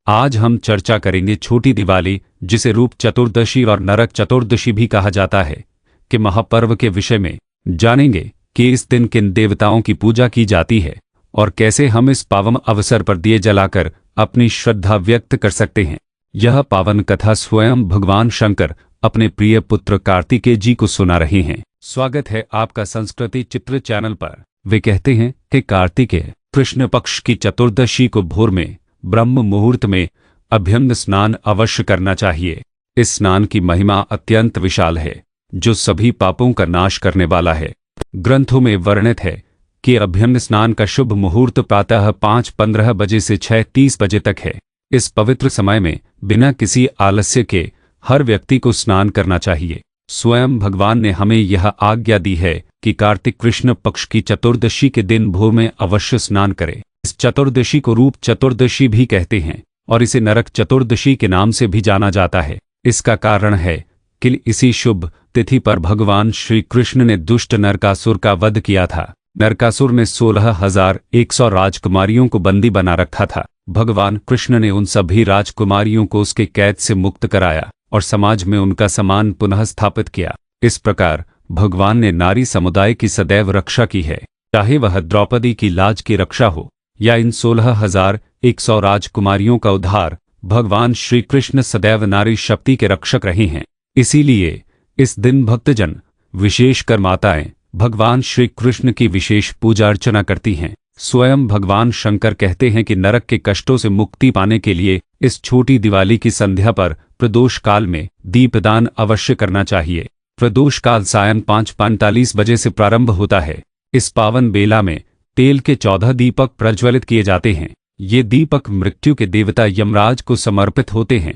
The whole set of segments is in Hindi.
आज हम चर्चा करेंगे छोटी दिवाली, जिसे रूप चतुर्दशी और नरक चतुर्दशी भी कहा जाता है, के महापर्व के विषय में जानेंगे कि इस दिन किन देवताओं की पूजा की जाती है और कैसे हम इस पावन अवसर पर दिए जलाकर अपनी श्रद्धा व्यक्त कर सकते हैं। यह पावन कथा स्वयं भगवान शंकर अपने प्रिय पुत्र कार्तिकेय जी को सुना रहे हैं। स्वागत है आपका संस्कृति चित्र चैनल पर। वे कहते हैं कि कार्तिकेय कृष्ण पक्ष की चतुर्दशी को भोर में ब्रह्म मुहूर्त में अभ्यंग स्नान अवश्य करना चाहिए। इस स्नान की महिमा अत्यंत विशाल है, जो सभी पापों का नाश करने वाला है। ग्रंथों में वर्णित है कि अभ्यंग स्नान का शुभ मुहूर्त प्रातः 5:15 बजे से 6:30 बजे तक है। इस पवित्र समय में बिना किसी आलस्य के हर व्यक्ति को स्नान करना चाहिए। स्वयं भगवान ने हमें यह आज्ञा दी है कि कार्तिक कृष्ण पक्ष की चतुर्दशी के दिन भोर में अवश्य स्नान करें। इस चतुर्दशी को रूप चतुर्दशी भी कहते हैं और इसे नरक चतुर्दशी के नाम से भी जाना जाता है। इसका कारण है कि इसी शुभ तिथि पर भगवान श्री कृष्ण ने दुष्ट नरकासुर का वध किया था। नरकासुर ने 16,100 राजकुमारियों को बंदी बना रखा था। भगवान कृष्ण ने उन सभी राजकुमारियों को उसके कैद से मुक्त कराया और समाज में उनका सम्मान पुनः स्थापित किया। इस प्रकार भगवान ने नारी समुदाय की सदैव रक्षा की है, चाहे वह द्रौपदी की लाज की रक्षा हो या इन 16,100 राजकुमारियों का उद्धार। भगवान श्री कृष्ण सदैव नारी शक्ति के रक्षक रहे हैं। इसीलिए इस दिन भक्तजन, विशेषकर माताएं, भगवान श्री कृष्ण की विशेष पूजा अर्चना करती हैं। स्वयं भगवान शंकर कहते हैं कि नरक के कष्टों से मुक्ति पाने के लिए इस छोटी दिवाली की संध्या पर प्रदोष काल में दीपदान अवश्य करना चाहिए। प्रदोष काल सायं 5:45 बजे से प्रारंभ होता है। इस पावन बेला में तेल के 14 दीपक प्रज्वलित किए जाते हैं। ये दीपक मृत्यु के देवता यमराज को समर्पित होते हैं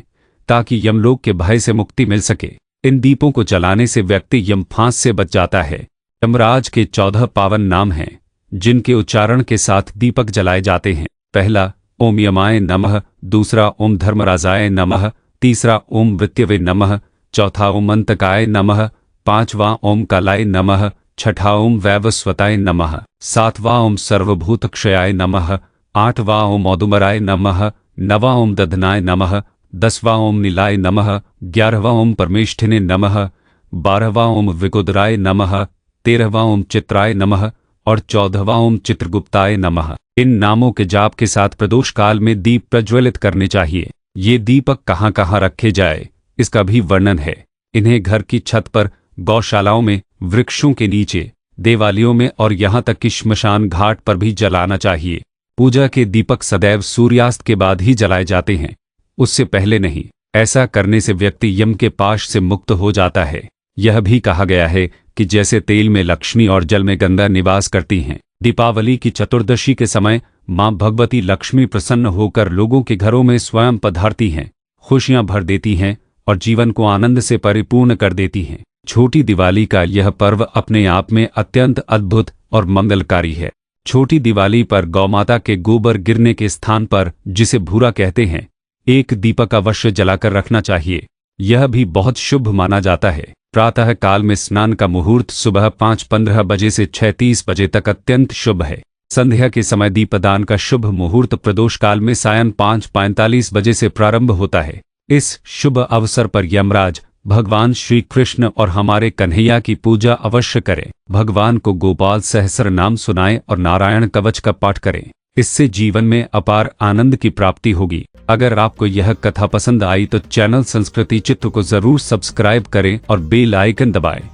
ताकि यमलोक के भय से मुक्ति मिल सके। इन दीपों को जलाने से व्यक्ति यमफांस से बच जाता है। यमराज के 14 पावन नाम हैं, जिनके उच्चारण के साथ दीपक जलाए जाते हैं। पहला ओम यमाय नमः, दूसरा ओम धर्मराजाय नमः, तीसरा ओम मृत्यवे नमः, चौथा ओम अंतकाय नमः, पांचवा ओम कालाय नमः, छठा ओम वैवस्वताय नमः, सातवां ओम सर्वभूतक्षयाय नमः, आठवां ओम औदुमराय नमः, नवां ओम दधनाय नमः, 10वां ओम नीलाय नमः, 11वां ओम परमेष्ठिने नमः, 12वां ओम विकुदराय नमः, 13वां ओम चित्राय नमः और 14वां ओम चित्रगुप्ताय नमः। इन नामों के जाप के साथ प्रदोष काल में दीप प्रज्वलित करने चाहिए। ये दीपक कहाँ कहाँ रखे जाए, इसका भी वर्णन है। इन्हें घर की छत पर, गौशालाओं में, वृक्षों के नीचे, देवालयों में और यहाँ तक कि श्मशान घाट पर भी जलाना चाहिए। पूजा के दीपक सदैव सूर्यास्त के बाद ही जलाए जाते हैं, उससे पहले नहीं। ऐसा करने से व्यक्ति यम के पाश से मुक्त हो जाता है। यह भी कहा गया है कि जैसे तेल में लक्ष्मी और जल में गंगा निवास करती हैं, दीपावली की चतुर्दशी के समय मां भगवती लक्ष्मी प्रसन्न होकर लोगों के घरों में स्वयं पधारती हैं, खुशियां भर देती हैं और जीवन को आनंद से परिपूर्ण कर देती हैं। छोटी दिवाली का यह पर्व अपने आप में अत्यंत अद्भुत और मंगलकारी है। छोटी दिवाली पर गौमाता के गोबर गिरने के स्थान पर, जिसे भूरा कहते हैं, एक दीपक अवश्य जलाकर रखना चाहिए। यह भी बहुत शुभ माना जाता है। प्रातः काल में स्नान का मुहूर्त सुबह 5:15 बजे से 6:30 बजे तक अत्यंत शुभ है। संध्या के समय दीपदान का शुभ मुहूर्त प्रदोष काल में सायं 5:45 बजे से प्रारंभ होता है। इस शुभ अवसर पर यमराज, भगवान श्री कृष्ण और हमारे कन्हैया की पूजा अवश्य करें। भगवान को गोपाल सहस्र नाम सुनाएं और नारायण कवच का पाठ करें। इससे जीवन में अपार आनंद की प्राप्ति होगी। अगर आपको यह कथा पसंद आई तो चैनल संस्कृति चित्र को जरूर सब्सक्राइब करें और बेल आइकन दबाएं।